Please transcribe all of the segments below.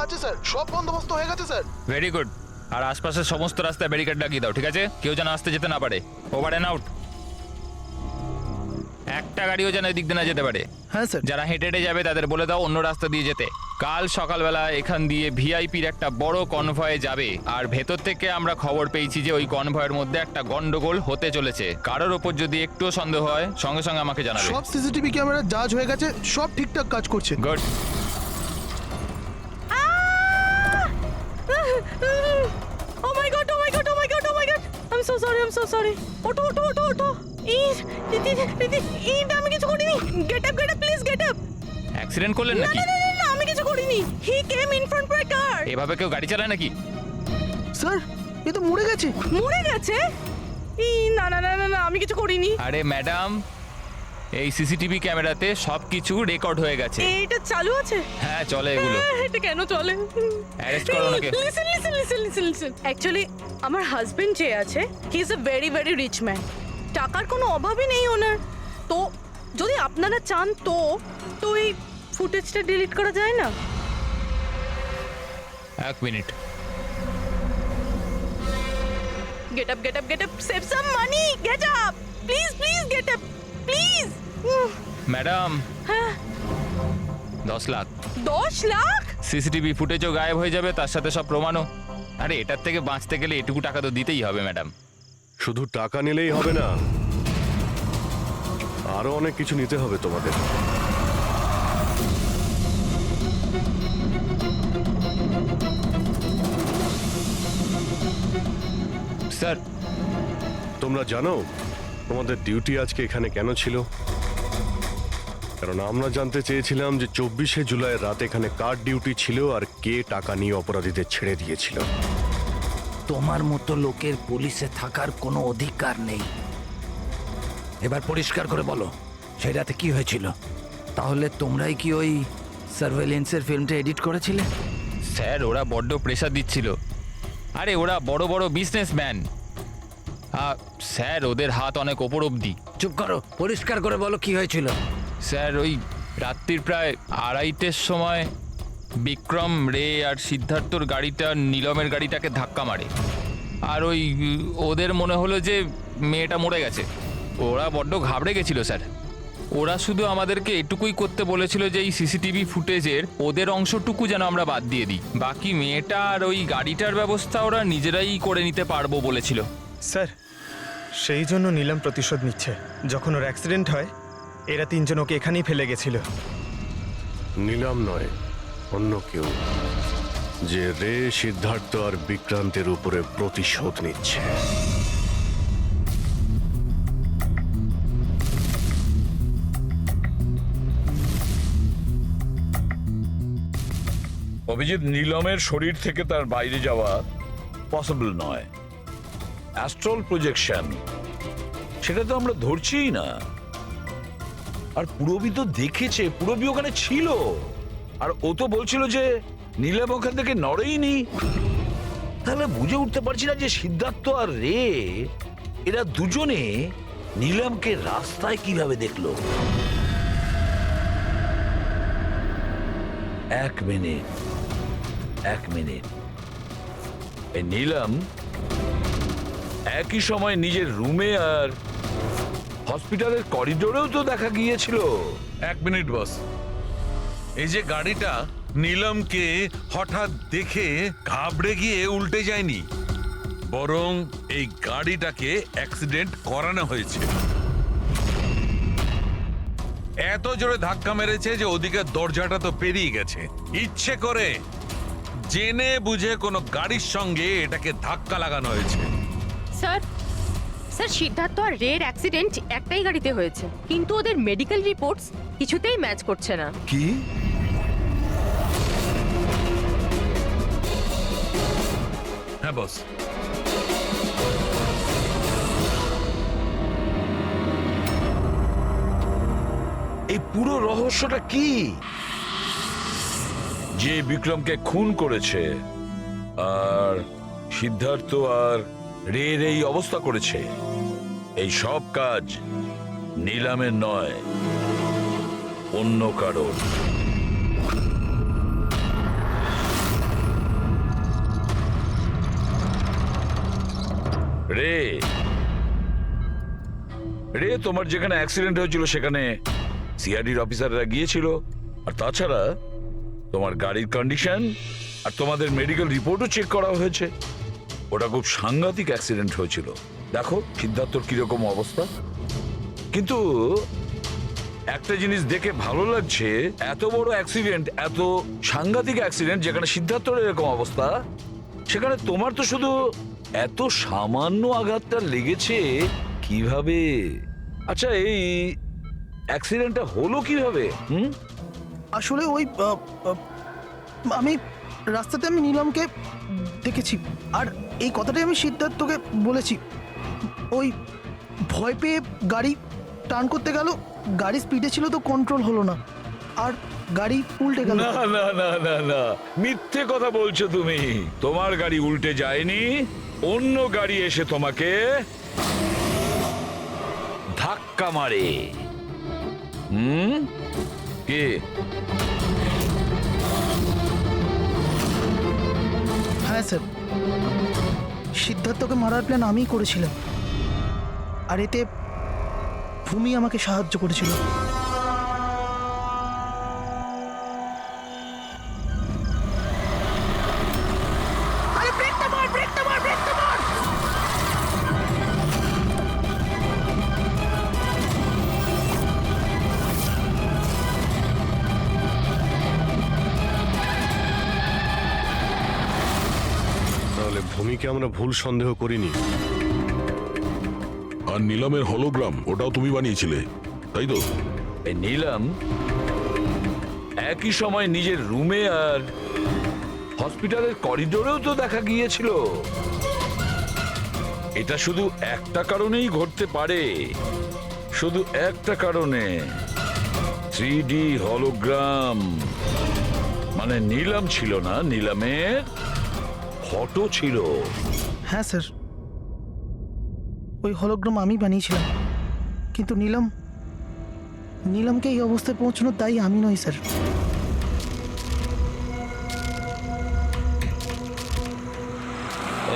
আছে স্যার, সব বন্দোবস্ত হয়ে গেছে স্যার। Very good. আর আশপাশের সমস্ত রাস্তায় ব্যারিকেড লাগিয়ে দাও, ঠিক আছে? কেউ যেন আসতে যেতে না পারে। Over and out. একটা গাড়িও যেন এদিক দিয়ে না যেতে পারে। হ্যাঁ স্যার। যারা হেঁটে হেঁটে যাবে তাদের বলে দাও অন্য রাস্তা দিয়ে যেতে। কাল সকালবেলা এখান দিয়ে ভিআইপির একটা বড় কনভয়ে যাবে, আর ভেতর থেকে আমরা খবর পেয়েছি যে ওই কনভয়ের মধ্যে একটা গন্ডগোল হতে চলেছে। কারোর ওপর যদি একটুও সন্দেহ হয় সঙ্গে সঙ্গে আমাকে জানাবে। সব সিসিটিভি ক্যামেরা জাজ হয়ে গেছে, সব ঠিকঠাক কাজ করছে। Good. Oh my god, oh my god, oh my god, oh my god. I'm so sorry, I'm so sorry. ওঠো ওঠো ওঠো ওঠো। আমি কিছু করিনি। Get up, please get up. Accident করলেন না নাকি? না না না, আমি কিছু করিনি। He came in front of my car. এভাবে কেউ গাড়ি চালায় নাকি? স্যার, এ তো মরে গেছে। মরে গেছে? না না না না না, আমি কিছু করিনি। আরে ম্যাডাম, এই সিসিটিভি ক্যামেরাতে সবকিছু রেকর্ড হয়ে গেছে। এটা চালু আছে? হ্যাঁ চলে এগুলো। এটা কেন চলে? অ্যারেস্ট করো ওনাকে। লিসেন। অ্যাকচুয়ালি আমার হাজবেন্ড যে আছে, he is a very very rich man. টাকার কোনো অভাবই নেই ওনার। তো যদি আপনারা চান তো এই ফুটেজটা ডিলিট করা যায় না? এক minute. Get up, save some money, get up, please get up, please. Madam, হ্যাঁ, 10 লাখ। 10 লাখ? সিসিটিভি ফুটেজও গায়েব হয়ে যাবে, তার সাথে সব প্রমাণও। আরে এটার থেকে বাঁচতে গেলে এটুকু টাকা তো দিতেই হবে ম্যাডাম। শুধু টাকা নিলেই হবে না, আরো অনেক কিছু নিতে হবে তোমাদের। স্যার, তোমরা জানো তোমাদের ডিউটি আজকে এখানে কেন ছিল? কারণ আমরা জানতে চেয়েছিলাম যে 24শে জুলাই রাত এখানে কার ডিউটি ছিল আর কে টাকা নিয়ে অপরাধীদের ছেড়ে দিয়েছিল। তোমার মতো লোকের পুলিশে থাকার কোনো অধিকার নেই। এবার পরিষ্কার করে বলো, সেই রাতে কি হয়েছিল? তাহলে তোমরাই কি ওই সার্ভেলেন্সের ফিল্মটা এডিট করেছিলে? স্যার ওরা বড্ড প্রেশার দিচ্ছিল। আরে ওরা বড় বড় বিজনেসম্যান, স্যার ওদের হাত অনেক ওপর অবধি। চুপ করো, পরিষ্কার করে বলো কি হয়েছিল। স্যার ওই রাত্রির প্রায় 2:30টার সময় বিক্রম রে আর সিদ্ধার্থর গাড়িটা নীলমের গাড়িটাকে ধাক্কা মারে, আর ওই ওদের মনে হলো যে মেয়েটা মরে গেছে। ওরা বড্ড ঘাবড়ে গেছিল স্যার। ওরা শুধু আমাদেরকে এটুকুই করতে বলেছিল যে এই সিসিটিভি ফুটেজের ওদের অংশটুকু যেন আমরা বাদ দিয়ে দিই, বাকি মেয়েটা আর ওই গাড়িটার ব্যবস্থা ওরা নিজেরাই করে নিতে পারবো বলেছিল। স্যার, সেই জন্য নীলম প্রতিশোধ নিচ্ছে। যখন ওর অ্যাক্সিডেন্ট হয় এরা তিনজন ওকে এখানেই ফেলে গেছিল। নিলাম নয়, অন্য কেউ, যে রে, সিদ্ধার্থ আর বিক্রান্তের উপরে প্রতিশোধ নিচ্ছে। অভিজিৎ, নীলমের শরীর থেকে তার বাইরে যাওয়া পসিবল নয়। অ্যাস্ট্রাল প্রজেকশন, সেটা তো আমরা ধরছিই না। আর পুরবী তো দেখেছে, পুরবী ওখানে ছিল, আর ও তো বলছিল যে নীলম ওখান থেকে নড়েইনি। তাহলে বুঝে উঠতে পারছি না যে সিদ্ধার্থ আর রে, এরা দুজনে নীলমকে রাস্তায় কিভাবে দেখলো। এক মিনিট, এই নীলম একই সময় নিজের রুমে আর হসপিটালের করিডোরেও তো দেখা গিয়েছিল। 1 মিনিট বস, এই যে গাড়িটা নীলমকে হঠাৎ দেখে ঘাবড়ে গিয়ে উল্টে যায়নি, বরং এই গাড়িটাকে অ্যাক্সিডেন্ট করানো হয়েছে। এত জোরে ধাক্কা মেরেছে যে ওদিকে দরজাটা তো পেরিয়ে গেছে। ইচ্ছে করে জেনে বুঝে কোনো গাড়ির সঙ্গে এটাকে ধাক্কা লাগানো হয়েছে। স্যার, সিদ্ধার্থ আর রের অ্যাক্সিডেন্ট একটাই গাড়িতে হয়েছে, কিন্তু ওদের মেডিকেল রিপোর্টস কিছুতেই ম্যাচ করছে না। কি? হ্যাঁ বস। এই পুরো রহস্যটা কি? যে বিক্রমকে খুন করেছে আর সিদ্ধার্থ আর রের এই অবস্থা করেছে, এই সব কাজ নীলমের নয়, অন্য কারোর। রে রে তোমার যেখানে অ্যাক্সিডেন্ট হয়েছিল সেখানে সিআইডির অফিসাররা গিয়েছিল। আর তাছাড়া তোমার গাড়ির কন্ডিশন আর তোমাদের মেডিকেল রিপোর্টও চেক করা হয়েছে। ওটা খুব সাংঘাতিক অ্যাক্সিডেন্ট হয়েছিল। দেখো সিদ্ধার্থর কিরকম অবস্থা। কিন্তু একটা জিনিস দেখে ভালো লাগছে, এত বড় অ্যাক্সিডেন্ট, এত সাংঘাতিক অ্যাক্সিডেন্ট যেখানে সিদ্ধার্থর এরকম অবস্থা, সেখানে তোমার তো শুধু এত সামান্য আঘাতটা লেগেছে কিভাবে? আচ্ছা এই অ্যাক্সিডেন্টটা হলো কিভাবে? আসলে ওই আমি রাস্তাতে আমি নীলমকে দেখেছি, আর এই কথাটাই আমি সিদ্ধার্থকে বলেছি। ওই ভয় পেয়ে গাড়ি টার্ন করতে গেল, গাড়ি স্পিডে ছিল তো কন্ট্রোল হলো না, আর গাড়ি উল্টে গেল। না না না না না, মিথ্যে কথা বলছো তুমি। তোমার গাড়ি উল্টে যায়নি, অন্য গাড়ি এসে তোমাকে ধাক্কা মারে। কে? হ্যাঁ স্যার, সিদ্ধার্থকে মারার প্ল্যান আমিই করেছিলাম, আর এতে ভূমি আমাকে সাহায্য করেছিল। আরে ব্রেকটা মার, ব্রেকটা মার, ব্রেকটা মার! তাহলে ভূমিকে আমরা ভুল সন্দেহ করিনি। আর নিলামের হলোগ্রাম ওটাও তুমি বানিয়েছিলে, তাই তো? এই নিলাম একই সময় নিজের রুমে আর হসপিটালের করিডোরেও তো দেখা গিয়েছিল। এটা শুধু একটা কারণেই ঘটতে পারে, শুধু একটা কারণে। 3D হলোগ্রাম মানে নিলাম ছিল না, নিলামের ফটো ছিল। হ্যাঁ স্যার, ওই হলোগ্রাম আমি বানিয়েছিলাম, কিন্তু নীলমকে এই অবস্থায় পৌঁছানোর দায়ী আমি নই স্যার।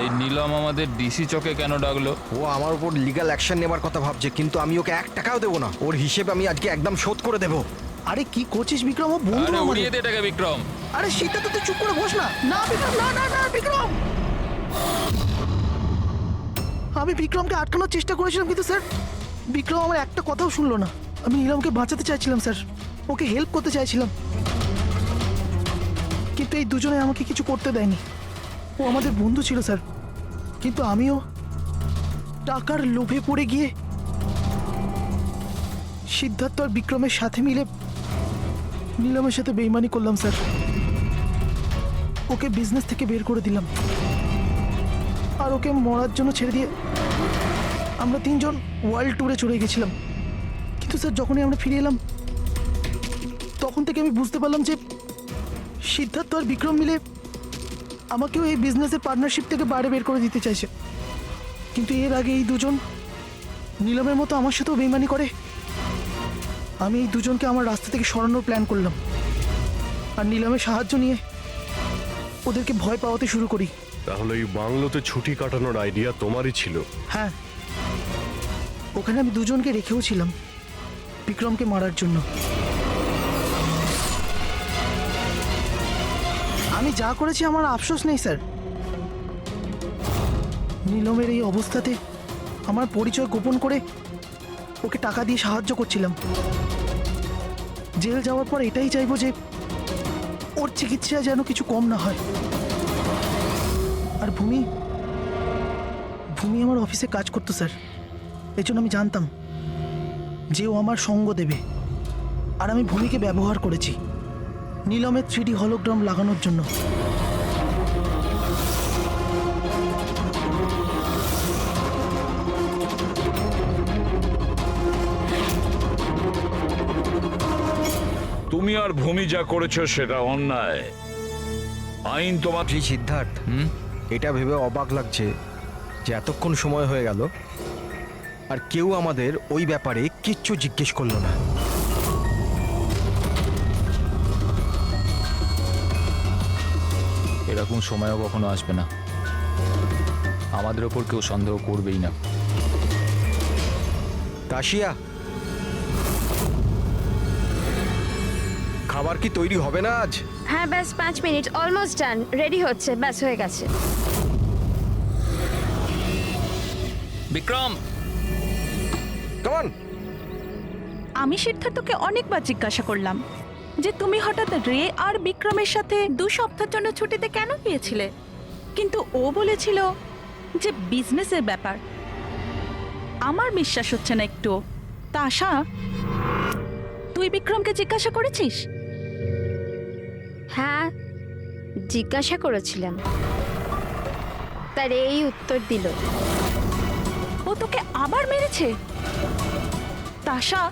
এই নীলম আমাদের ডিসি চকে কেন ডাকলো? ও আমার উপর লিগ্যাল অ্যাকশন নেবার কথা ভাবছে, কিন্তু আমি ওকে 1 টাকাও দেবো না। ওর হিসেব আমি আজকে একদম শোধ করে দেবো। আরে কি করছিস বিক্রম? ও বন্ধু আরে আমাদের। উড়িয়ে দে এটাকে বিক্রম। আরে সিদ্ধার্থ তুই চুপ করে বস না। না বিক্রম, না না না বিক্রম, আমি বিক্রমকে আটকানোর চেষ্টা করেছিলাম, কিন্তু স্যার বিক্রম আমার একটা কথাও শুনলো না। আমি নীলমকে বাঁচাতে চাইছিলাম স্যার, ওকে হেল্প করতে চাইছিলাম, কিন্তু এই দুজনে আমাকে কিছু করতে দেয়নি। ও আমাদের বন্ধু ছিল স্যার, কিন্তু আমিও টাকার লোভে পড়ে গিয়ে সিদ্ধার্থ আর বিক্রমের সাথে মিলে নীলমের সাথে বেইমানি করলাম স্যার। ওকে বিজনেস থেকে বের করে দিলাম, আর ওকে মরার জন্য ছেড়ে দিয়ে আমরা 3 জন ওয়ার্ল্ড ট্যুরে চলে গেছিলাম। কিন্তু স্যার যখনই আমরা ফিরে এলাম, তখন থেকে আমি বুঝতে পারলাম যে সিদ্ধার্থ আর বিক্রম মিলে আমাকেও এই বিজনেসের পার্টনারশিপ থেকে বাইরে বের করে দিতে চাইছে। কিন্তু এর আগে এই দুজন নীলমের মতো আমার সাথেও বেইমানি করে। আমি এই দুজনকে আমার রাস্তা থেকে সরানোর প্ল্যান করলাম, আর নীলমের সাহায্য নিয়ে ওদেরকে ভয় পাওয়াতে শুরু করি। তাহলে এই বাংলোতে ছুটি কাটানোর আইডিয়া তোমারই ছিল? হ্যাঁ, ওখানে আমি দুজনকে রেখেও ছিলাম বিক্রমকে মারার জন্য। আমি যা করেছি আমার আফসোস নেই স্যার। নীলমের এই অবস্থাতে আমার পরিচয় গোপন করে ওকে টাকা দিয়ে সাহায্য করছিলাম। জেল যাওয়ার পর এটাই চাইবো যে ওর চিকিৎসায় যেন কিছু কম না হয়। আর ভূমি আমার অফিসে কাজ করতো স্যার, এই জন্য আমি জানতাম যে ও আমার সঙ্গ দেবে, আর আমি ভূমিকে ব্যবহার করেছি নীলমের 3D হলোগ্রাম লাগানোর জন্য। তুমি আর ভূমি যা করেছো সেটা অন্যায়। আইন তোমার। সিদ্ধার্থ, এটা ভেবে অবাক লাগছে যে এতক্ষণ সময় হয়ে গেল আর কেউ আমাদের ওই ব্যাপারে কিচ্ছু জিজ্ঞেস করলো না। এরকম সময়ও কখনো আসবে না। আমাদের ওপর কেউ সন্দেহ করবেই না। কাশিয়া, খাবার কি তৈরি হবে না আজ? হ্যাঁ ব্যাস 5 মিনিট, অলমোস্ট ডান, রেডি হচ্ছে, ব্যাস হয়ে গেছে। বিক্রম, কামান। আমি সিদ্ধার্থকে অনেকবার জিজ্ঞাসা করলাম যে তুমি হঠাৎ রে আর বিক্রমের সাথে 2 সপ্তাহের জন্য ছুটিতে কেন গিয়েছিলে, কিন্তু ও বলেছিল যে বিজনেসের ব্যাপার। আমার বিশ্বাস হচ্ছে না একটু। তা আশা, তুই বিক্রমকে জিজ্ঞাসা করেছিস? হ্যাঁ জিজ্ঞাসা করেছিলাম, তার এই উত্তর দিল। ও তোকে আবার মেরেছে? তাশা,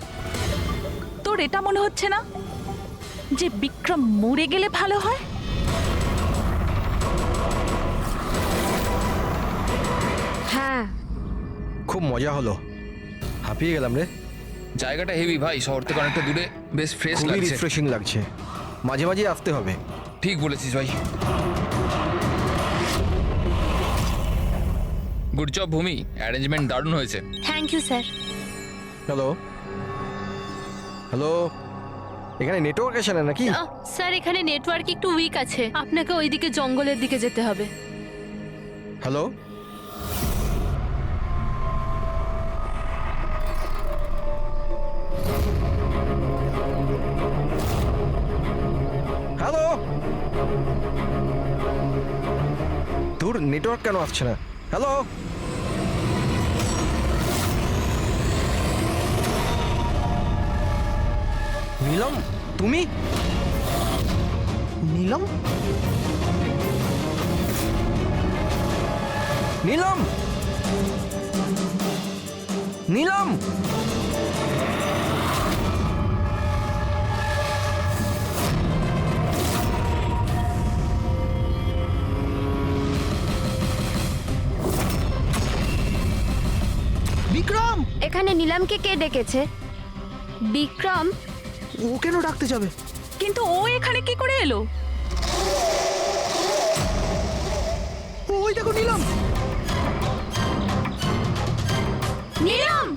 তোর এটা মনে হচ্ছে না যে বিক্রম মরে গেলে ভালো হয়? হ্যাঁ খুব মজা হলো, হাঁপিয়ে গেলাম রে। জায়গাটা হেভি ভাই, শহর থেকে অনেকটা দূরে, বেশ ফ্রেশ খুবই লাগছে। রিফ্রেশিং লাগছে, মাঝে মাঝে আসতে হবে। ঠিক বলেছিস ভাই। গুড জব ভূমি, অ্যারেঞ্জমেন্ট দারুণ হয়েছে। Thank you sir. Hello hello, এখানে নেটওয়ার্ক আসে না নাকি? স্যার এখানে নেটওয়ার্ক একটু উইক আছে, আপনাকে ওইদিকে জঙ্গলের দিকে যেতে হবে। হ্যালো হ্যালো, তোর নেটওয়ার্ক কেন আসছে না? হ্যালো নীলম, তুমি? নীলম? নীলম, নীলম, বিক্রম! এখানে নিলামকে কে ডেকেছে? বিক্রম? ও কেন ডাকতে যাবে? কিন্তু ও এখানে কি করে এলো? ওই দেখো নীলম! নিলাম!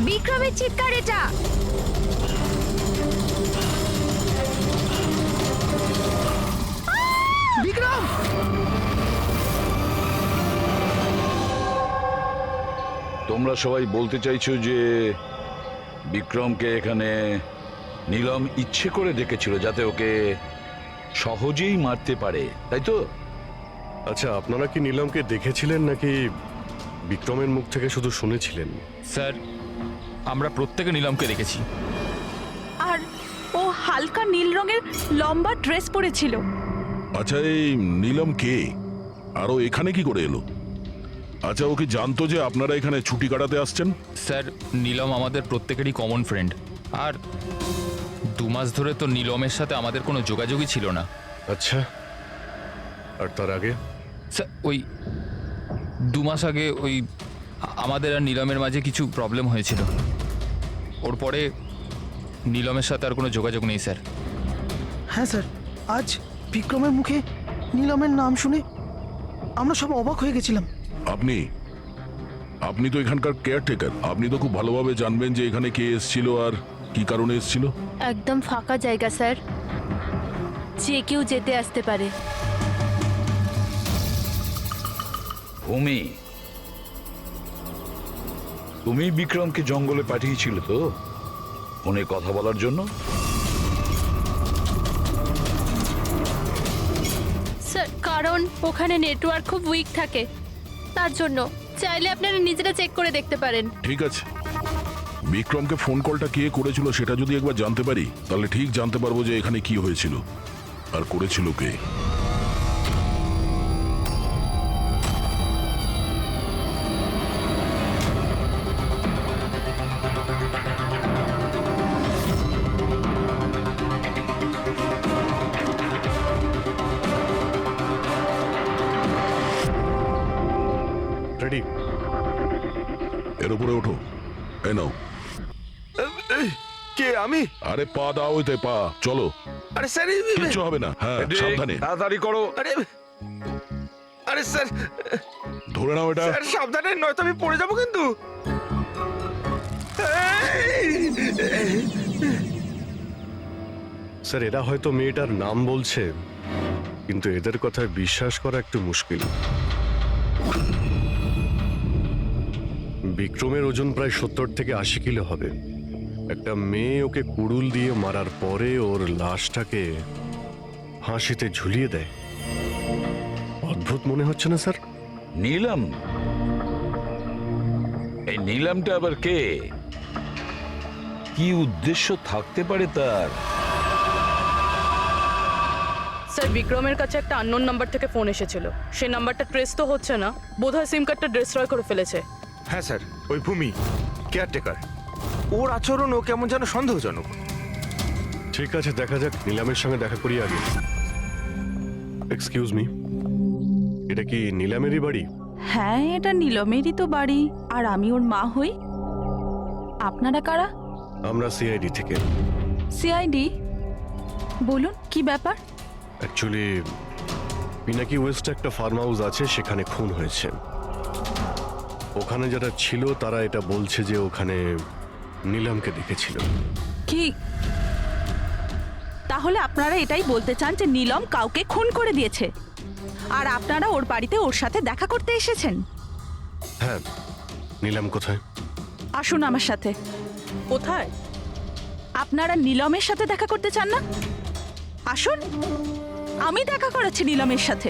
বিক্রমের চিৎকার এটা। বিক্রম! তোমরা সবাই বলতে চাইছো যে বিক্রমকে এখানে নীলম ইচ্ছে করে ডেকেছিল যাতে ওকে সহজেই মারতে পারে, তাই তো? আচ্ছা, আপনারা কি নীলমকে দেখেছিলেন নাকি বিক্রমের মুখ থেকে শুধু শুনেছিলেন? স্যার, আমরা প্রত্যেকে নীলমকে দেখেছি। আর ও হালকা নীল রঙের লম্বা ড্রেস পরেছিল। আচ্ছা, এই নীলম কে, আর ও এখানে কি করে এলো? আচ্ছা, ও কি জানতো যে আপনারা এখানে ছুটি কাটাতে আসছেন? স্যার, নীলম আমাদের প্রত্যেকেরই কমন ফ্রেন্ড, আর 2 মাস ধরে তো নীলমের সাথে আমাদের কোনো যোগাযোগই ছিল না। আচ্ছা, আর তার আগে? স্যার, ওই 2 মাস আগে ওই আমাদের আর নীলমের মাঝে কিছু প্রবলেম হয়েছিল। ওর পরে নীলমের সাথে আর কোনো যোগাযোগ নেই স্যার। হ্যাঁ স্যার, আজ বিক্রমের মুখে নীলমের নাম শুনে আমরা সব অবাক হয়ে গেছিলাম। আপনি তো এখানকার কেয়ারটেকার, আপনি তো খুব ভালোভাবে জানবেন যে এখানে কে এসেছিল আর কি কারণে এসেছিল। একদম ফাঁকা জায়গা স্যার, যে কেউ যেতে আসতে পারে। ভূমি, তুমি বিক্রমকে জঙ্গলে পাঠিয়েছিলে তো ফোনে কথা বলার জন্য? স্যার, কারণ ওখানে নেটওয়ার্ক খুব উইক থাকে, তার জন্য। চাইলে আপনারা নিজেরা চেক করে দেখতে পারেন। ঠিক আছে, বিক্রমকে ফোন কলটা কে করেছিল সেটা যদি একবার জানতে পারি তাহলে ঠিক জানতে পারবো যে এখানে কি হয়েছিল আর করেছিল কে। রেডি? এর উপরে ওঠো। এই নাও। কে আমি? আরে পা দাও, ওইতে পা। চলো, আরে স্যার কিচ্ছু হবে না। হ্যাঁ, সাবধানে তাড়াতাড়ি করো। আরে আরে স্যার ধরে নাও এটা। স্যার সাবধানে, নয়তো আমি পড়ে যাবো কিন্তু। স্যার এরা হয়তো মেয়েটার নাম বলছে, কিন্তু এদের কথায় বিশ্বাস করা একটু মুশকিল। বিক্রমের ওজন প্রায় 70 থেকে 80 কিলো হবে। একটা মেয়ে ওকে কুড়ুল দিয়ে মারার পরে ওর লাশটাকে ফাঁসিতে ঝুলিয়ে দেয়। অদ্ভুত মনে হচ্ছে না স্যার? নীলম? এই নীলমটা আবার কে? কি উদ্দেশ্য থাকতে পারে তার? স্যার বিক্রমের কাছে একটা আননোন নাম্বার থেকে ফোন এসেছিল। সেই নাম্বারটা ট্রেস তো হচ্ছে না, বোধহয় সিম কার্ডটা ডিস্ট্রয় করে ফেলেছে। হ্যাঁ স্যার, ওই ভূমি কেয়ারটেকার, ওর আচরণও কেমন যেন সন্দেহজনক। ঠিক আছে, দেখা যাক, নিলামের সঙ্গে দেখা করি আগে। এক্সকিউজ মি, এটা কি নিলামেরই বাড়ি? হ্যাঁ, এটা নীলমেরই তো বাড়ি, আর আমি ওর মা হই। আপনারা কারা? আমরা সিআইডি থেকে। সিআইডি? বলুন কি ব্যাপার? অ্যাকচুয়ালি পিনাকি ওয়েস্টে একটা ফার্ম হাউস আছে, সেখানে খুন হয়েছে। ওখানে যারা ছিল তারা এটা বলছে যে ওখানে নিলামকে দেখেছিল। কি তাহলে আপনারা এটাই বলতে চান যে নীলম কাউকে খুন করে দিয়েছে, আর আপনারা ওর বাড়িতে ওর সাথে দেখা করতে এসেছেন? হ্যাঁ, নিলাম কোথায়? আসুন আমার সাথে। কোথায়? আপনারা নীলমের সাথে দেখা করতে চান না? আসুন, আমি দেখা করাচ্ছি নীলমের সাথে।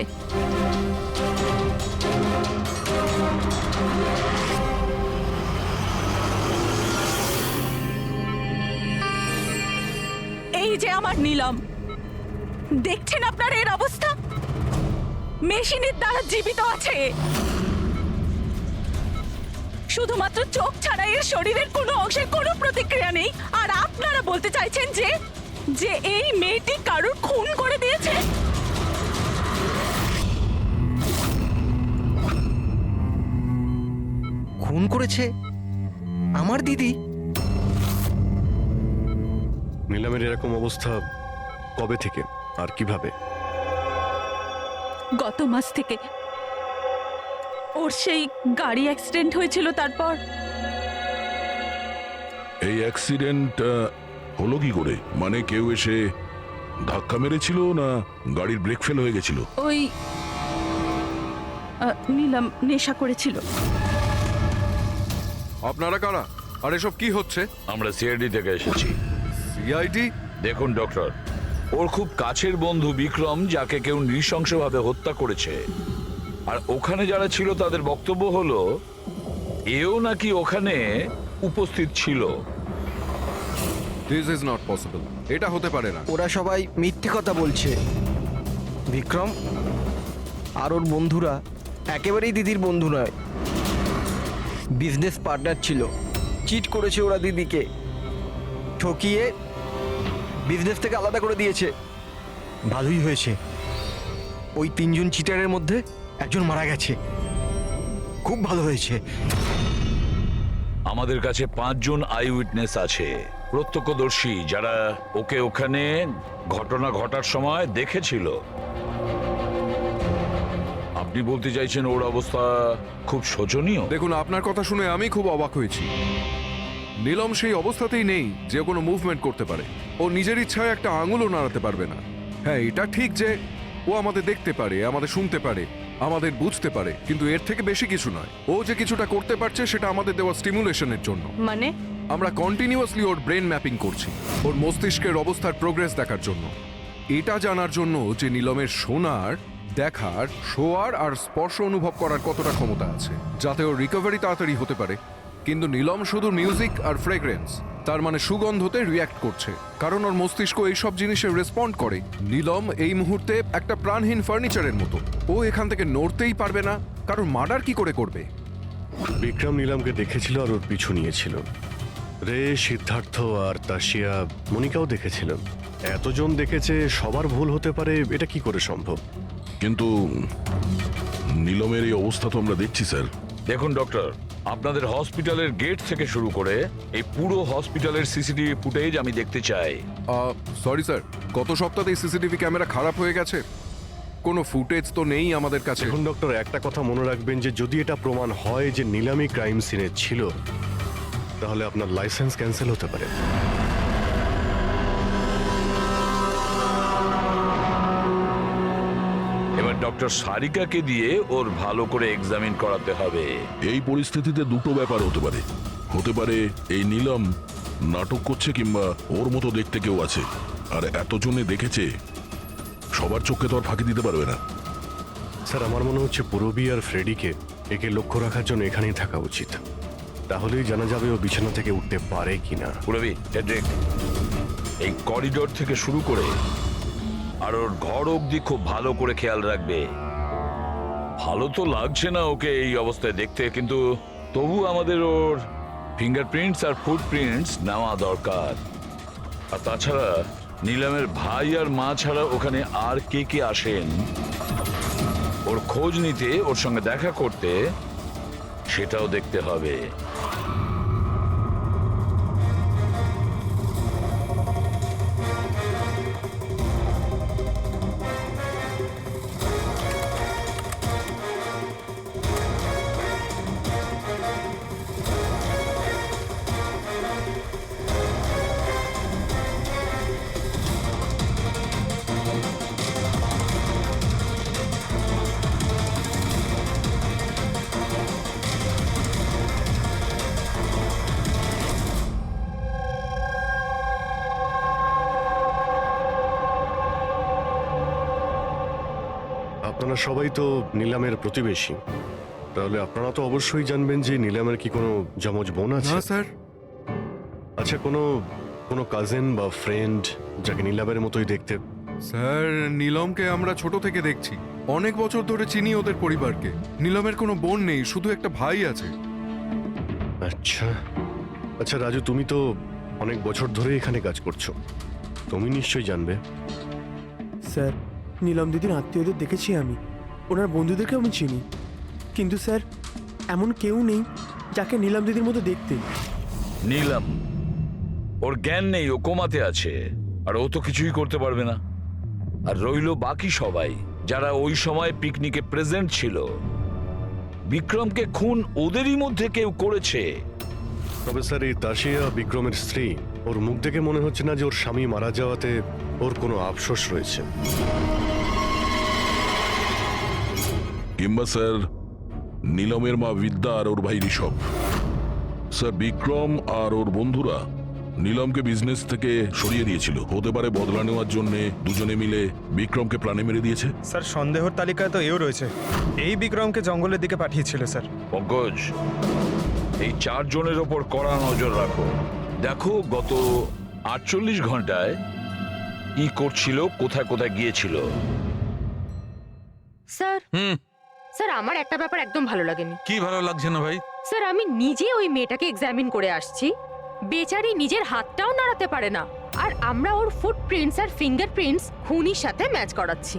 এই যে আমার নীলম, দেখছেন আপনার এর অবস্থা? মেশিনের দ্বারা জীবিত আছে, শুধুমাত্র চোখ ছাড়া এর শরীরের কোনো অংশের কোনো প্রতিক্রিয়া নেই। আর আপনারা বলতে চাইছেন যে যে এই মেয়েটি কারুর খুন করে দিয়েছে? খুন করেছে আমার দিদি? নিলামের এরকম অবস্থা কবে থেকে আর কিভাবে? গত মাস থেকে। ওর সেই গাড়ি অ্যাক্সিডেন্ট হয়েছিল, তারপর। এই অ্যাক্সিডেন্ট হলো কি করে? মানে কেউ এসে ধাক্কা মেরেছিল না গাড়ির ব্রেক ফেল হয়ে গেছিল? ওই নীলম নেশা করেছিল। আপনারা কারা? আর এসব কি হচ্ছে? আমরা সিআইডি থেকে এসেছি। সিআইডি? দেখুন ডক্টর, ওর খুব কাছের বন্ধু বিক্রম, যাকে কেউ নৃশংসভাবে হত্যা করেছে। আর ওখানে যারা ছিল তাদের বক্তব্য হলো এও নাকি ওখানে উপস্থিত ছিল। This is not possible. এটা হতে পারে না। ওরা সবাই মিথ্যে কথা বলছে। বিক্রম আর ওর বন্ধুরা একেবারেই দিদির বন্ধু নয়, বিজনেস পার্টনার ছিল। চিট করেছে ওরা দিদিকে, ঠকিয়ে বিজনেস থেকে আলাদা করে দিয়েছে। ভালোই হয়েছে, ওই 3 জন চিটারের মধ্যে একজন মারা গেছে। খুব ভালো হয়েছে। আমাদের কাছে 5 জন আই উইটনেস আছে, প্রত্যক্ষদর্শী, যারা ওকে ওখানে ঘটনা ঘটার সময় দেখেছিল। আপনি বলতে চাইছেন ওর অবস্থা খুব শোচনীয়? দেখুন, আপনার কথা শুনে আমি খুব অবাক হয়েছি। নীলম সেই অবস্থাতেই নেই যে কোনো মুভমেন্ট করতে পারে। ও নিজের ইচ্ছায় একটা আঙুলও নাড়াতে পারবে না। হ্যাঁ, এটা ঠিক যে ও আমাদের দেখতে পারে, আমাদের শুনতে পারে, আমাদের বুঝতে পারে, কিন্তু এর থেকে বেশি কিছু নয়। ও যে কিছুটা করতে পারছে সেটা আমাদের দেওয়া স্টিমুলেশনের জন্য। মানে? আমরা কন্টিনিউয়াসলি ওর ব্রেন ম্যাপিং করছি, ওর মস্তিষ্কের অবস্থার প্রোগ্রেস দেখার জন্য। এটা জানার জন্য যে নীলমের শোনার, দেখার, শোয়ার আর স্পর্শ অনুভব করার কতটা ক্ষমতা আছে, যাতে ওর রিকভারি তাড়াতাড়ি হতে পারে। কিন্তু নীলম শুধু মিউজিক আর ফ্রেগ্রেন্স, তার মানে সুগন্ধতে রিয়্যাক্ট করছে, কারণ ওর মস্তিষ্ক এইসব জিনিসে রেসপন্ড করে। নীলম এই মুহূর্তে একটা প্রাণহীন ফার্নিচারের মতো। ও এখান থেকে নড়তেই পারবে না, কারণ মার্ডার কি করে করবে? বিক্রম নিলামকে দেখেছিল আর ওর পিছু নিয়েছিল। রে, সিদ্ধার্থ আর তাশিয়া, মনিকাও দেখেছিল। এতজন দেখেছে, সবার ভুল হতে পারে, এটা কি করে সম্ভব? কিন্তু নিলমের এই অবস্থা তো আমরা দেখছি স্যার। দেখুন ডক্টর, আপনাদের হসপিটালের গেট থেকে শুরু করে এই পুরো হসপিটালের সিসিটিভি ফুটেজ আমি দেখতে চাই। সরি স্যার, গত সপ্তাহে সিসিটিভি ক্যামেরা খারাপ হয়ে গেছে, কোনো ফুটেজ তো নেই আমাদের কাছে। দেখুন ডক্টর, একটা কথা মনে রাখবেন যে যদি এটা প্রমাণ হয় যে নিলামি ক্রাইম সিনে ছিল, তাহলে আপনার লাইসেন্স ক্যান্সেল হতে পারে। এবার ডক্টর সারিকাকে দিয়ে ওর ভালো করে এক্সামিন করাতে হবে। এই পরিস্থিতিতে দুটো ব্যাপার হতে পারে। হতে পারে এই নীলম নাটক করছে, কিংবা ওর মতো দেখতে কেউ আছে, আর এতজনে দেখেছে, সবার চোখে তো আর ফাঁকি দিতে পারবে না। স্যার, আমার মনে হচ্ছে পুরবী আর ফ্রেডিকে একে লক্ষ্য রাখার জন্য এখানেই থাকা উচিত। তাহলেই জানা যাবে ও বিছানা থেকে উঠতে পারে কিনা। পুরবী, হেড্রিক, এই করিডোর থেকে শুরু করে আর ওর ঘর অবধি খুব ভালো করে খেয়াল রাখবে। ভালো তো লাগছে না ওকে এই অবস্থায় দেখতে, কিন্তু তবু আমাদের ওর ফিঙ্গারপ্রিন্টস আর ফুটপ্রিন্টস নেওয়া দরকার। আর তাছাড়া নীলামের ভাই আর মা ছাড়া ওখানে আর কে কে আসেন ওর খোঁজ নিতে, ওর সঙ্গে দেখা করতে, সেটাও দেখতে হবে। আপনারা সবাই তো নিলামের প্রতিবেশী, তাহলে আপনারা তো অবশ্যই জানবেন যে নিলামের কি কোনো যমজ বোন আছে? না স্যার। আচ্ছা, কোনো কাজিন বা ফ্রেন্ড যাকে নিলামের মতোই দেখতে? স্যার, নীলমকে আমরা ছোট থেকে দেখছি, অনেক বছর ধরে চিনি ওদের পরিবারকে। নীলমের কোনো বোন নেই, শুধু একটা ভাই আছে। আচ্ছা আচ্ছা রাজু, তুমি তো অনেক বছর ধরে এখানে কাজ করছো, তুমি নিশ্চয়ই জানবে। স্যার, নীলম দিদির আত্মীয়দের দেখেছি আমি, ওনার বন্ধুদেরকে আমি চিনি, কিন্তু স্যার এমন কেউ নেই যাকে নীলম দিদির মতো দেখতে। নীলম, ওর জ্ঞান নেই, ও কোমাতে আছে, আর ও তো কিছুই করতে পারবে না। আর রইলো বাকি সবাই যারা ওই সময় পিকনিকে প্রেজেন্ট ছিল। বিক্রমকে খুন ওদেরই মধ্যে কেউ করেছে। তবে স্যার, এই তাশিয়া বিক্রমের স্ত্রী, ওর মুখ দেখে মনে হচ্ছে না যে ওর স্বামী মারা যাওয়াতে ওর কোনো আফসোস রয়েছে। কিংবা স্যার নীলমের মা বিদ্যা আর ওর ভাই ঋষভ। স্যার, বিক্রম আর ওর বন্ধুরা নীলমকে বিজনেস থেকে সরিয়ে দিয়েছিল, হতে পারে বদলা নেওয়ার জন্য দুজনে মিলে বিক্রমকে প্রাণে মেরে দিয়েছে। স্যার, সন্দেহর তালিকায় তো এও রয়েছে, এই বিক্রমকে জঙ্গলের দিকে পাঠিয়েছিল স্যার। পঙ্কজ, এই 4 জনের ওপর কড়া নজর রাখো। দেখো গত 48 ঘন্টায় কি করছিল, কোথায় কোথায় গিয়েছিল। স্যার, স্যার আমার একটা ব্যাপার একদম ভালো লাগেনি। কি ভালো লাগছে না ভাই? স্যার, আমি নিজে ওই মেয়েটাকে এক্সামিন করে আসছি, বেচারি নিজের হাতটাও নাড়াতে পারে না, আর আমরা ওর ফুটপ্রিন্টস আর ফিঙ্গারপ্রিন্টস খুনির সাথে ম্যাচ করাচ্ছি।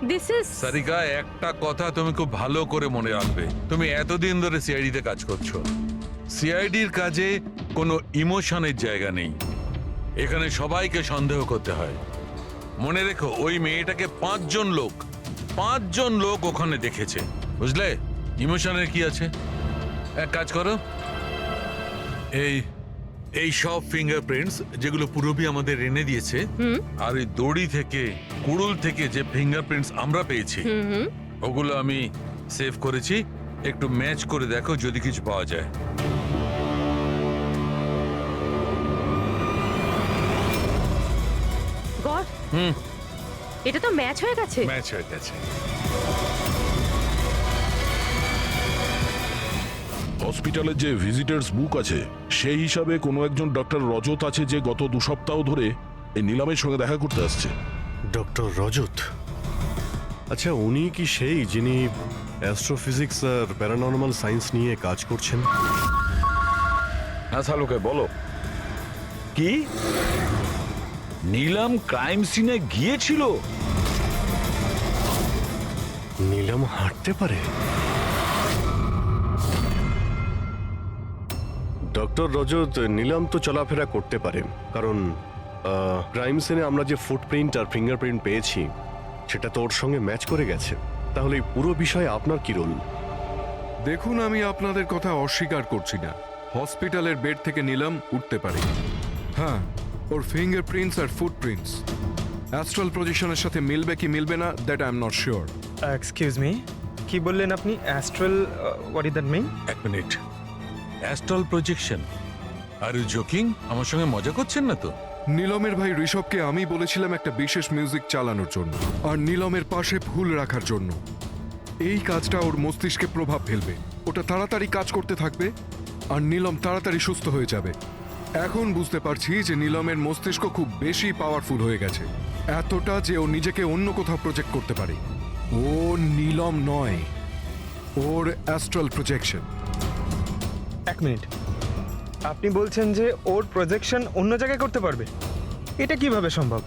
দিস ইজ সারিকা, একটা কথা তুমি খুব ভালো করে মনে রাখবে, তুমি এতদিন ধরে সিআইডিতে কাজ করছো। সিআইডির কাজে কোনো ইমোশনের জায়গা নেই, এখানে সবাইকে সন্দেহ করতে হয়। মনে রেখো, ওই মেয়েটাকে 5 জন লোক ওখানে দেখেছে, বুঝলে? ইমোশনের কি আছে? এক কাজ করো, এই সব ফিঙ্গারপ্রিন্টস যেগুলো পুরবী আমাদের এনে দিয়েছে, আর এই দড়ি থেকে, কুড়ুল থেকে যে ফিঙ্গারপ্রিন্টস আমরা পেয়েছি, ওগুলো আমি সেভ করেছি। একটু ম্যাচ করে দেখো যদি কিছু পাওয়া যায়। গড, এটা তো ম্যাচ হয়ে গেছে। ম্যাচ হয়ে গেছে। হসপিটালের যে ভিজিটার্স বুক আছে, সেই হিসাবে কোনো একজন ডক্টর রজত আছে যে গত 2 সপ্তাহ ধরে এই নীলামের সঙ্গে দেখা করতে আসছে। ডক্টর রজত? আচ্ছা, উনি কি সেই যিনি অ্যাস্ট্রোফিজিক্স আর প্যারানর্মাল সায়েন্স নিয়ে কাজ করছেন? হ্যাঁ সালুকে বলো, কি নীলম ক্রাইম সিনে গিয়েছিল? নীলম হাঁটতে পারে? ডক্টর রজত, নিলাম তো চলাফেরা করতে পারে, কারণ ক্রাইম সিনে আমরা যে ফুটপ্রিন্ট আর ফিঙ্গারপ্রিন্ট পেয়েছি সেটা তো ওর সঙ্গে ম্যাচ করে গেছে। তাহলে এই পুরো বিষয়ে আপনার কি রোল? দেখুন, আমি আপনাদের কথা অস্বীকার করছি না। হসপিটালের বেড থেকে নিলাম উঠতে পারে। হ্যাঁ, ওর ফিঙ্গারপ্রিন্টস আর ফুটপ্রিন্টস অ্যাস্ট্রাল পজিশনের সাথে মিলবে কি মিলবে না, that I am not sure. Excuse me, কি বললেন আপনি? Astral, what is that mean? এক minute, astral projection? Are you joking? আমার সঙ্গে মজা করছেন না তো? নীলমের ভাই ঋষভকে আমি বলেছিলাম একটা বিশেষ মিউজিক চালানোর জন্য আর নীলমের পাশে ফুল রাখার জন্য। এই কাজটা ওর মস্তিষ্কে প্রভাব ফেলবে, ওটা তাড়াতাড়ি কাজ করতে থাকবে আর নীলম তাড়াতাড়ি সুস্থ হয়ে যাবে। এখন বুঝতে পারছি যে নীলমের মস্তিষ্ক খুব বেশি পাওয়ারফুল হয়ে গেছে, এতটা যে ও নিজেকে অন্য কোথাও প্রজেক্ট করতে পারে। ও নীলম নয়, ওর অ্যাস্ট্রাল প্রজেকশন। এক মিনিট, আপনি বলছেন যে ওর প্রজেকশন অন্য জায়গায় করতে পারবে? এটা কিভাবে সম্ভব?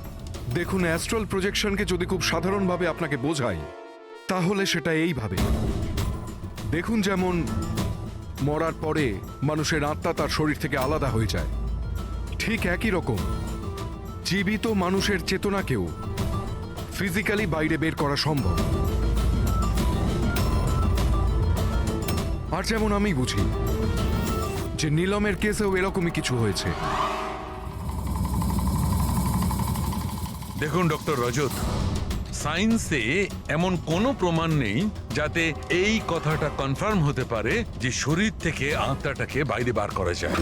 দেখুন, অ্যাস্ট্রাল প্রজেকশনকে যদি খুব সাধারণভাবে আপনাকে বোঝাই তাহলে সেটা এইভাবে। দেখুন, যেমন মরার পরে মানুষের আত্মা তার শরীর থেকে আলাদা হয়ে যায়, ঠিক একই রকম জীবিত মানুষের চেতনাকেও ফিজিক্যালি বাইরে বের করা সম্ভব। আর যেমন আমি বুঝি যে নীলমের কেসেও এরকমই কিছু হয়েছে। দেখুন ডক্টর রজত, সায়েন্সে এমন কোনো প্রমাণ নেই যাতে এই কথাটা কনফার্ম হতে পারে যে শরীর থেকে আত্মাটাকে বাইরে বার করা যায়।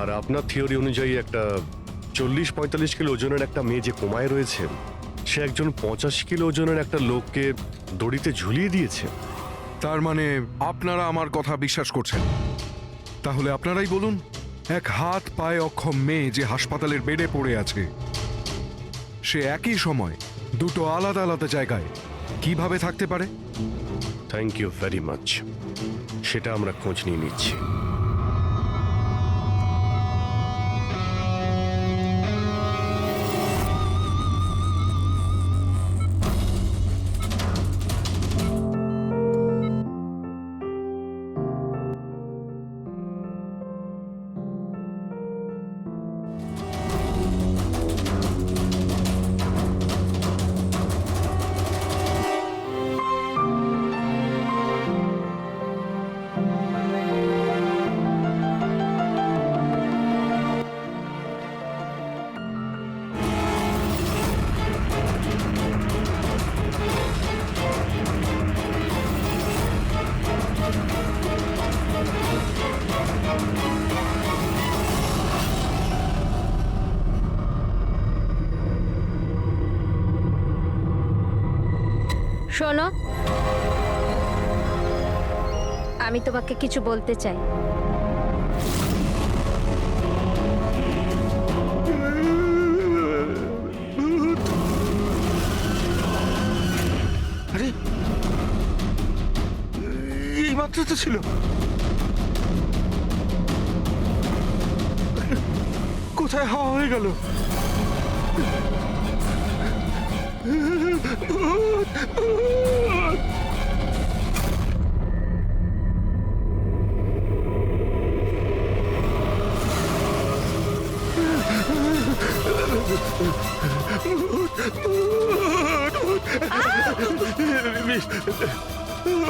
আর আপনার থিওরি অনুযায়ী একটা 40-45 কিলো ওজনের একটা মেয়ে যে কোমায় রয়েছে, সে একজন 85 কিলো ওজনের একটা লোককে দড়িতে ঝুলিয়ে দিয়েছে। তার মানে আপনারা আমার কথা বিশ্বাস করছেন? তাহলে আপনারাই বলুন, এক হাত পায়ে অক্ষম মেয়ে যে হাসপাতালের বেডে পড়ে আছে, সে একই সময় দুটো আলাদা আলাদা জায়গায় কিভাবে থাকতে পারে? থ্যাংক ইউ ভেরি মাচ, সেটা আমরা খোঁজ নিয়ে নিচ্ছি। শোনো, আমি তোমাকে কিছু বলতে চাই। আরে, এই মাত্র তো ছিল। কোথায় হাওয়া হয়ে গেল?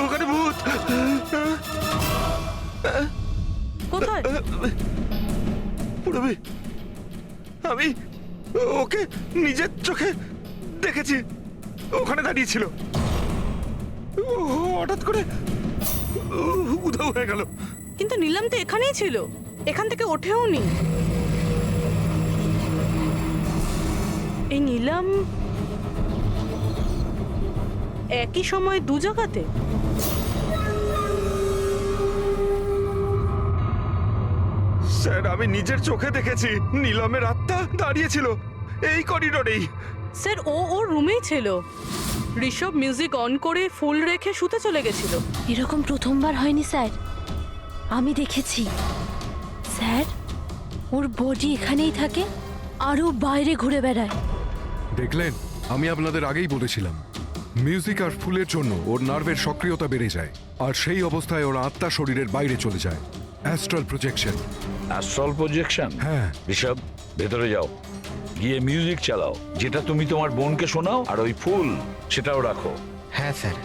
ওখানে ভূত। কোথায়? পুরবি, আমি ওকে নিজের চোখে দেখেছি, ওখানে দাঁড়িয়ে ছিল। হঠাৎ করে উধাও হয়ে গেল। কিন্তু নিলাম তো এখানেই ছিল, এখান থেকে ওঠেও নি। এই নিলাম একই সময় দু জায়গাতে? স্যার, আমি নিজের চোখে দেখেছি নিলামের আত্মা দাঁড়িয়েছিল এই করিডোরেই। স্যার, ওর রুমেই ছিল। ঋষভ মিউজিক অন করে ফুল রেখে শুতে চলে গেছিল। এরকম প্রথমবার হয়নি স্যার, আমি দেখেছি। স্যার, ওর বডি এখানেই থাকে আর ও বাইরে ঘুরে বেড়ায়। দেখলেন, আমি আপনাদের আগেই বলেছিলাম, মিউজিক আর ফুলের জন্য ওর নার্ভের সক্রিয়তা বেড়ে যায় আর সেই অবস্থায় ওর আত্মা শরীরের বাইরে চলে যায়। Astral projection. Astral projection? হ্যাঁ। ঋষভ, ভেতরে যাও, গিয়ে মিউজিক চালাও, যেটা তুমি তোমার বোনকে শোনাও, আর ওই ফুল সেটাও রাখো। হ্যাঁ স্যার।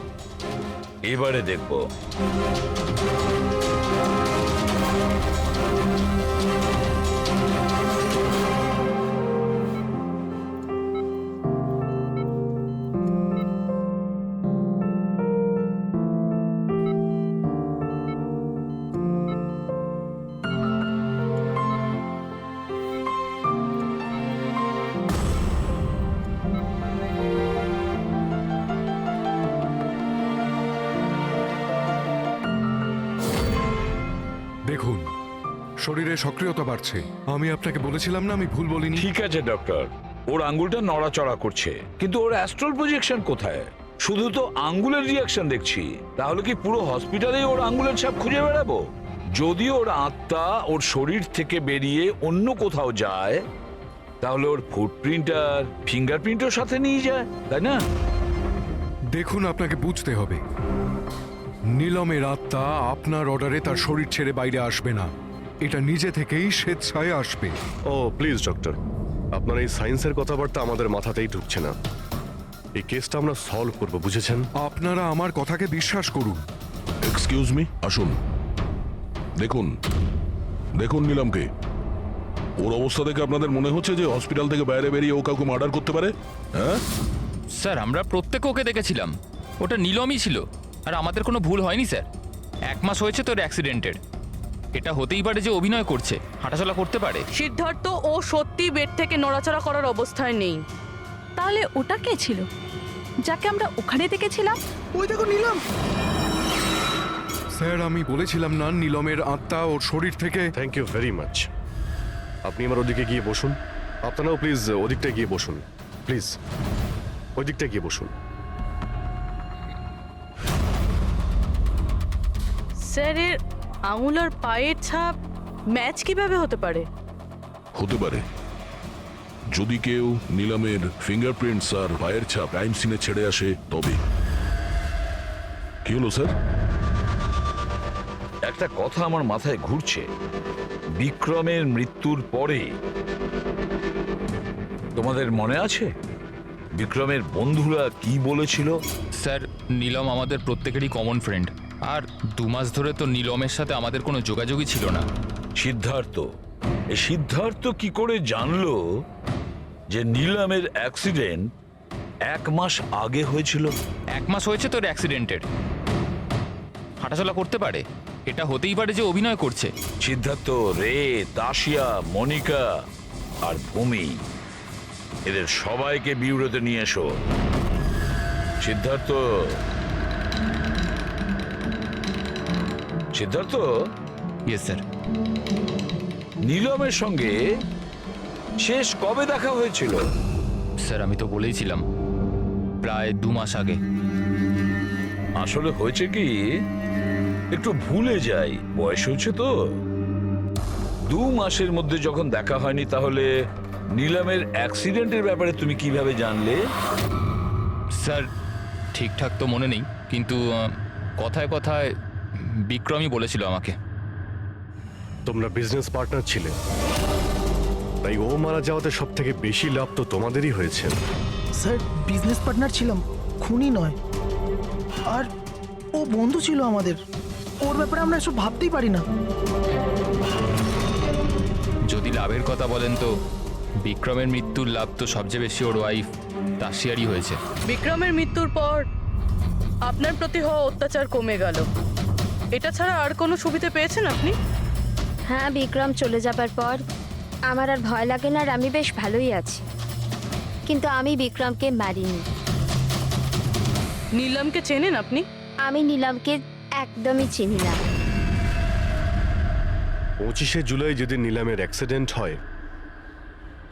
এবারে দেখবো। দেখুন, শরীরে সক্রিয়তা বাড়ছে। আমি আপনাকে বলেছিলাম না আমি ভুল বলিনি? ঠিক আছে ডক্টর, ওর আঙ্গুলটা নড়াচড়া করছে, কিন্তু ওর অ্যাস্ট্রাল প্রজেকশন কোথায়? শুধু তো আঙ্গুলের রিয়াকশন দেখছি। তাহলে কি পুরো হসপিটালে ওর আঙ্গুলের ছাপ খুঁজে বেড়াবো? যদি ওর আত্মা ওর শরীর থেকে বেরিয়ে অন্য কোথাও যায়, তাহলে ওর ফুটপ্রিন্ট আর ফিঙ্গারপ্রিন্টও সাথে নিয়ে যায়, তাই না? দেখুন, আপনাকে বুঝতে হবে, নীলমের আত্মা আপনার অর্ডারে তার শরীর ছেড়ে বাইরে আসবে না। এটা নিজে থেকেই স্বেচ্ছায় আসবে। ও প্লিজ ডক্টর, আপনার এই সায়েন্সের কথাবার্তা আমাদের মাথাতেই ঢুকছে না। এই কেসটা আমরা সলভ করব, বুঝেছেন? আপনারা আমার কথাকে বিশ্বাস করুন। এক্সকিউজ মি, আসুন। দেখুন দেখুন নিলামকে। ওর অবস্থা দেখে আপনাদের মনে হচ্ছে যে হসপিটাল থেকে বাইরে বেরিয়ে ও কাউকে মার্ডার করতে পারে? হ্যাঁ স্যার, আমরা প্রত্যেকে ওকে দেখেছিলাম। ওটা নীলমই ছিল, আর আমাদের কোনো ভুল হয়নি স্যার। 1 মাস হয়েছে তোর অ্যাক্সিডেন্টের। এটা হতেই পারে যে অভিনয় করছে, হাঁটাচলা করতে পারে। সিদ্ধার্থ ও সত্যি বেড থেকে নড়াচড়া করার অবস্থায় নেই। তাহলে ওটা কে ছিল যাকে আমরা ওখানে দেখেছিলাম? ওই দেখো নিলাম। স্যার, আমি বলেছিলাম না নীলমের আত্মা ওর শরীর থেকে। Thank you very much. আপনি আমার ওদিকে গিয়ে বসুন। আপনারাও প্লিজ ওদিকটা গিয়ে বসুন, প্লিজ ওদিকটা গিয়ে বসুন। স্যার, এর আঙুল আর পায়ের ছাপ ম্যাচ কিভাবে হতে পারে? হতে পারে যদি কেউ নিলামের ফিঙ্গারপ্রিন্টস আর পায়ের ছাপ ক্রাইম সিনে ছেড়ে আসে তবে। কি হলো স্যার? একটা কথা আমার মাথায় ঘুরছে। বিক্রমের মৃত্যুর পরে তোমাদের মনে আছে বিক্রমের বন্ধুরা কি বলেছিল? স্যার, নীলম আমাদের প্রত্যেকেরই কমন ফ্রেন্ড, আর 2 মাস ধরে তো নীলমের সাথে আমাদের কোনো যোগাযোগই ছিল না। সিদ্ধার্থ কি করে জানলো যে নীলমের অ্যাক্সিডেন্ট 1 মাস আগে হয়েছিল? 1 মাস হয়েছে তোর অ্যাক্সিডেন্টের। হাঁটাচলা করতে পারে, এটা হতেই পারে যে অভিনয় করছে। সিদ্ধার্থ, রে, দাসিয়া, মনিকা আর ভূমি, এদের সবাইকে বিউরোতে নিয়ে এসো। Siddharth, yes sir. নীলমের সঙ্গে শেষ কবে দেখা হয়েছিল? স্যার, আমি তো বলেইছিলাম, প্রায় 2 মাস আগে। আসলে হয়েছে কি, একটু ভুলে যাই, বয়স হচ্ছে তো। 2 মাসের মধ্যে যখন দেখা হয়নি, তাহলে নীলমের অ্যাক্সিডেন্টের ব্যাপারে তুমি কিভাবে জানলে? স্যার, ঠিকঠাক তো মনে নেই, কিন্তু কথায় কথায় বিক্রমই বলেছিল আমাকে। তোমরা বিজনেস পার্টনার ছিলে, তাই ও মারা যাওয়াতে সব থেকে বেশি লাভ তো তোমাদেরই হয়েছে। স্যার, বিজনেস পার্টনার ছিলাম, খুনি নয়। আর ও বন্ধু ছিল আমাদের। ওর ব্যাপারে আমরা এসব ভাবতেই পারি না। যদি লাভের কথা বলেন তো বিক্রমের মৃত্যুর লাভ তো সবচেয়ে বেশি ওর ওয়াইফ দাসিয়ারই হয়েছে। বিক্রমের মৃত্যুর পর আপনার প্রতি হওয়া অত্যাচার কমে গেল। এটা ছাড়া আর কোনো সুবিধা পেয়েছেন আপনি? হ্যাঁ, বিক্রম চলে যাবার পর আমার আর ভয় লাগে না, আর আমি বেশ ভালোই আছি। কিন্তু আমি বিক্রমকে মারিনি। নীলমকে চেনেন আপনি? আমি নীলমকে একদমই চিনি না। 25শে জুলাই যেদিন নিলামের অ্যাক্সিডেন্ট হয়,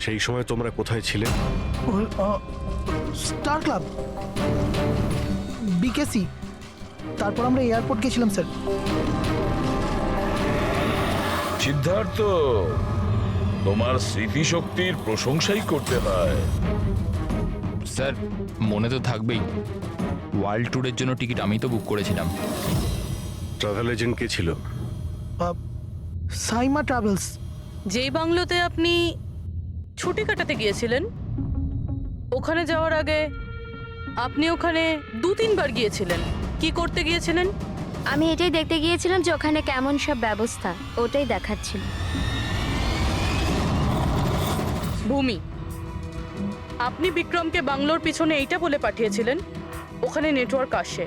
সেই সময় তোমরা কোথায় ছিলে? স্টার ক্লাব, বিকেসি, তারপর আমরা এয়ারপোর্ট গেছিলাম স্যার। সিদ্ধার্থ, তোমার স্মৃতিশক্তির প্রশংসাই করতে হয়। স্যার, মনে তো থাকবেই, ওয়ার্ল্ড ট্যুরের জন্য টিকিট আমি তো বুক করেছিলাম। ট্রাভেল এজেন্ট কে ছিল? সাইমা ট্রাভেলস। যেই বাংলোতে আপনি ছুটি কাটাতে গিয়েছিলেন, ওখানে যাওয়ার আগে আপনি ওখানে 2-3 বার গিয়েছিলেন। কি করতে গিয়েছিলেন? আমি এটাই দেখতে গিয়েছিলাম যে ওখানে কেমন সব ব্যবস্থা, ওটাই দেখাচ্ছিল। ভূমি, আপনি বিক্রমকে বাংলোর পিছনে এইটা বলে পাঠিয়েছিলেন ওখানে নেটওয়ার্ক আসে,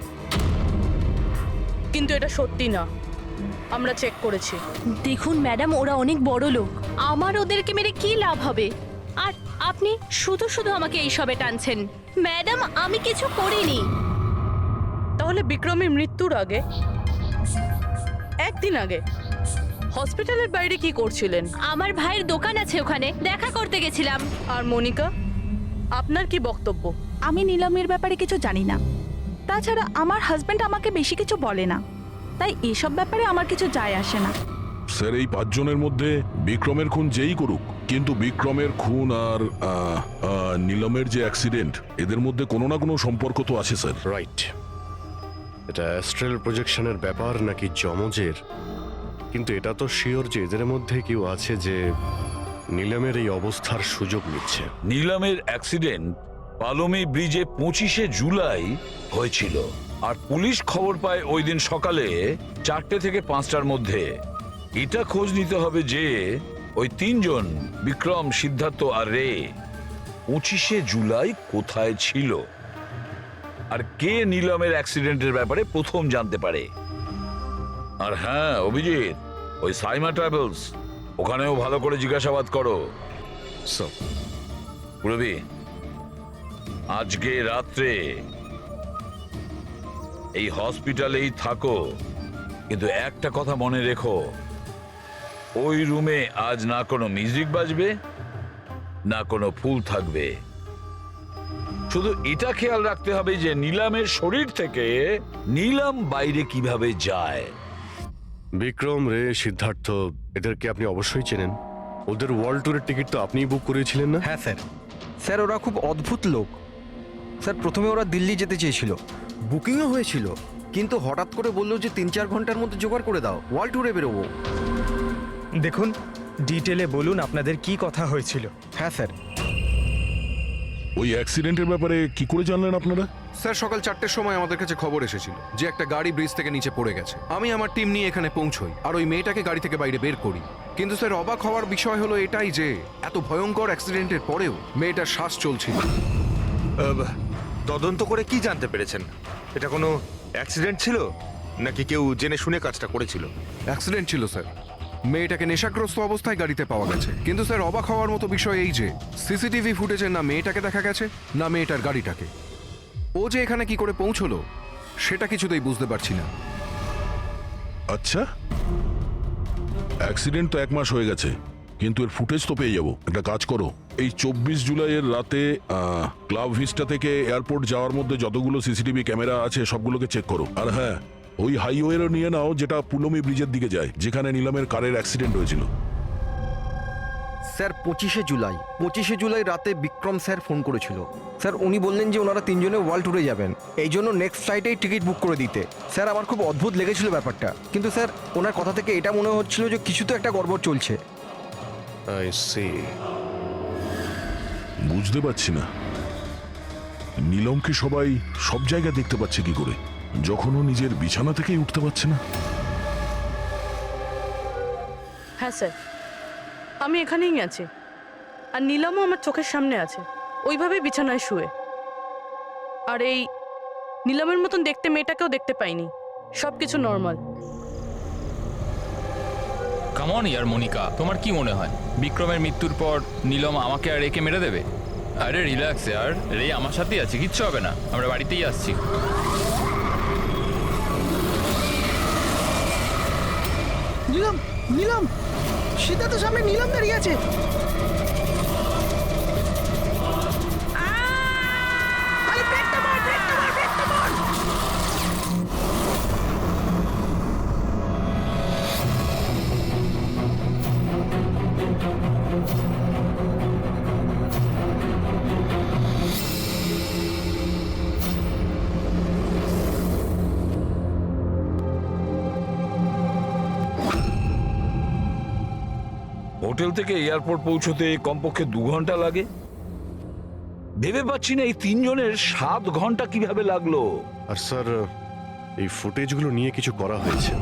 কিন্তু এটা সত্যি না, আমরা চেক করেছি। দেখুন ম্যাডাম, ওরা অনেক বড় লোক, আমার ওদেরকে মেরে কি লাভ হবে? আর আপনি শুধু শুধু আমাকে এইসবে টানছেন। ম্যাডাম, আমি কিছু করিনি। তাহলে বিক্রমের মৃত্যুর আগে, একদিন আগে হসপিটালের বাইরে কি করছিলেন? আমার ভাইয়ের দোকান আছে, ওখানে দেখা করতে গেছিলাম। আর মনিকা, আপনার কি বক্তব্য? আমি নিলামের ব্যাপারে কিছু জানি না, তাছাড়া আমার হাজবেন্ড আমাকে বেশি কিছু বলে না, তাই এসব ব্যাপারে আমার কিছু যায় আসে না। স্যার, এই 5 জনের মধ্যে বিক্রমের খুন যেই করুক, কিন্তু বিক্রমের খুন আর নিলমের যে অ্যাক্সিডেন্ট, এদের মধ্যে কোনো না কোনো সম্পর্ক তো আছে স্যার। রাইট। এটা অ্যাস্ট্রাল প্রজেকশনের ব্যাপার নাকি যমজের, কিন্তু এটা তো শিওর যে এদের মধ্যে কেউ আছে যে নিলামের এই অবস্থার সুযোগ নিচ্ছে। নিলামের অ্যাক্সিডেন্ট পালোমি ব্রিজে 25শে জুলাই হয়েছিল, আর পুলিশ খবর পায় ওই দিন সকালে 4টে থেকে 5টার মধ্যে। এটা খোঁজ নিতে হবে যে ওই 3 জন, বিক্রম, সিদ্ধার্থ আর রে, 25শে জুলাই কোথায় ছিল, আর কে নিলামের অ্যাক্সিডেন্টের ব্যাপারে প্রথম জানতে পারে। আর হ্যাঁ অভিজিৎ, ওই সাইমা ট্রাভেলস, ওখানেও ভালো করে জিজ্ঞাসাবাদ করো। পুরবি, আজকে রাত্রে এই হসপিটালেই থাকো, কিন্তু একটা কথা মনে রেখো, ওই রুমে আজ না কোনো মিউজিক বাজবে, না কোনো ফুল থাকবে। শুধু এটা খেয়াল রাখতে হবে যে নিলামের শরীর থেকে নিলাম বাইরে কিভাবে যায়। বিক্রম, রে, সিদ্ধার্থ, এদেরকে আপনি অবশ্যই চেনেন। ওদের ওয়ার্ল্ড ট্যুরের টিকিট তো আপনিই বুক করিয়েছিলেন না? হ্যাঁ স্যার। স্যার, ওরা খুব অদ্ভুত লোক। স্যার, প্রথমে ওরা দিল্লি যেতে চেয়েছিল, বুকিংও হয়েছিল, কিন্তু হঠাৎ করে বললো যে 3-4 ঘন্টার মধ্যে জোগাড় করে দাও, ওয়ার্ল্ড ট্যুরে বেরোবো। দেখুন, ডিটেলে বলুন আপনাদের কি কথা হয়েছিল। হ্যাঁ স্যার। ওই অ্যাক্সিডেন্টের ব্যাপারে কি করে জানলেন আপনারা? স্যার, সকাল 4টের সময় আমাদের কাছে খবর এসেছিল যে একটা গাড়ি ব্রিজ থেকে নিচে পড়ে গেছে। আমি আমার টিম নিয়ে এখানে পৌঁছই আর ওই মেয়েটাকে গাড়ি থেকে বাইরে বের করি। কিন্তু স্যার, অবাক হওয়ার বিষয় হলো এটাই যে এত ভয়ঙ্কর অ্যাক্সিডেন্টের পরেও মেয়েটার শ্বাস চলছিল। তদন্ত করে কি জানতে পেরেছেন? এটা কোনো অ্যাক্সিডেন্ট ছিল নাকি কেউ জেনে শুনে কাজটা করেছিল? অ্যাক্সিডেন্ট ছিল স্যার। মেয়েটাকে নেশাগ্রস্ত অবস্থায় গাড়িতে পাওয়া গেছে। কিন্তু স্যার, অবাক হওয়ার মতো বিষয় এই যে সিসিটিভি ফুটেজে না মেয়েটাকে দেখা গেছে, না মেয়েটার গাড়িটাকে। ও যে এখানে কি করে পৌঁছলো সেটা কিছুতেই বুঝতে পারছি না। আচ্ছা, অ্যাক্সিডেন্ট তো 1 মাস হয়ে গেছে, কিন্তু এর ফুটেজ তো পেয়ে যাবো। একটা কাজ করো, এই 24 জুলাইয়ের রাতে ক্লাব ভিস্টা থেকে এয়ারপোর্ট যাওয়ার মধ্যে যতগুলো সিসিটিভি ক্যামেরা আছে সবগুলোকে চেক করো। আর হ্যাঁ, ওই হাইওয়েরও নিয়ে নাও যেটা পুলমি ব্রিজের দিকে যায়, যেখানে নিলামের কারের অ্যাক্সিডেন্ট হয়েছিল। স্যার, 25শে জুলাই রাতে বিক্রম স্যার ফোন করেছিল। স্যার, উনি বললেন যে ওনারা 3 জনে ওয়ার্ল্ড ট্যুরে যাবেন, এই জন্য নেক্সট ফ্লাইটেই টিকিট বুক করে দিতে। স্যার, আমার খুব অদ্ভুত লেগেছিল ব্যাপারটা, কিন্তু স্যার ওনার কথা থেকে এটা মনে হচ্ছিল যে কিছু তো একটা গড়বড় চলছে। I see. বুঝতে পারছি না, নিলমকে সবাই সব জায়গায় দেখতে পাচ্ছে কি করে, যখন ও নিজের বিছানা থেকেই উঠতে পারছে না। হ্যাঁ স্যার, আমি এখানেই আছি, আর নিলামও আমার চোখের সামনে আছে, ওইভাবে বিছানায় শুয়ে। আর এই নিলামের মতন দেখতে মেয়েটাকেও দেখতে পাইনি, সব কিছু নর্মাল। কাম অন ইয়ার মনিকা, তোমার কি মনে হয় বিক্রমের মৃত্যুর পর নিলম আমাকে আর রেকে মেরে দেবে? আরে রিল্যাক্স ইয়ার, রে আমার সাথেই আছে, কিচ্ছু হবে না, আমরা বাড়িতেই আসছি। নিলাম, নিলাম, সিদ্ধার্থ সামনে নিলাম দাঁড়িয়ে আছে। আরে ব্রেকটা মার, ব্রেকটা মার, ব্রেকটা মার। হোটেল থেকে এয়ারপোর্ট পৌঁছতে কমপক্ষে 2 ঘন্টা লাগে। ভেবে পাচ্ছি না এই 3 জনের 7 ঘন্টা কিভাবে লাগলো। আর স্যার এই ফুটেজগুলো নিয়ে কিছু করা হয়েছে।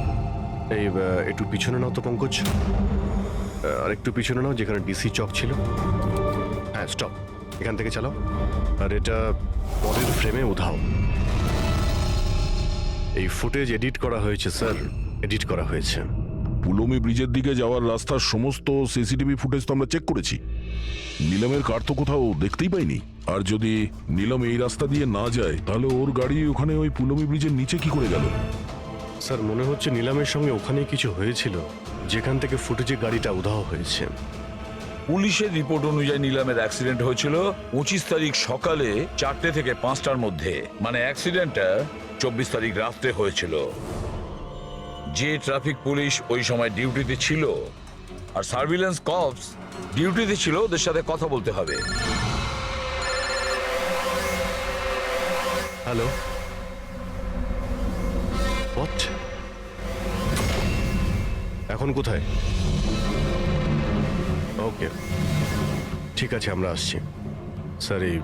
এই একটু পিছনে নাও তো পঙ্কজ, আর একটু পিছনে নাও যেখানে ডিসি চক ছিল। হ্যাঁ স্টপ, এখান থেকে চালাও। আর এটা পরের ফ্রেমে উধাও। এই ফুটেজ এডিট করা হয়েছে স্যার, এডিট করা হয়েছে। পুলমি ব্রিজের দিকে যাওয়ার রাস্তার সমস্ত সিসিটিভি ফুটেজ তো আমরা চেক করেছি। নিলামের কার তো কোথাও দেখতেই পাইনি। আর যদি নিলাম এই রাস্তা দিয়ে না যায় তাহলে ওর গাড়ি ওখানে ওই পুলমি ব্রিজের নিচে কি করে গেল? স্যার মনে হচ্ছে নিলামের সঙ্গে ওখানেই কিছু হয়েছিল, যেখান থেকে ফুটেজে গাড়িটা উধাও হয়েছে। পুলিশের রিপোর্ট অনুযায়ী নিলামের অ্যাক্সিডেন্ট হয়েছিল 25 তারিখ সকালে 4টে থেকে 5টার মধ্যে। মানে অ্যাক্সিডেন্টটা 24 তারিখ রাত্রে হয়েছিল। যে ট্রাফিক পুলিশ ওই সময় ডিউটিতে ছিল আর সার্ভিলেন্স কপস ডিউটিতে ছিল, ওদের সাথে কথা বলতে হবে। Hello, what? এখন কোথায়? ওকে, ঠিক আছে, আমরা আসছি। স্যার এই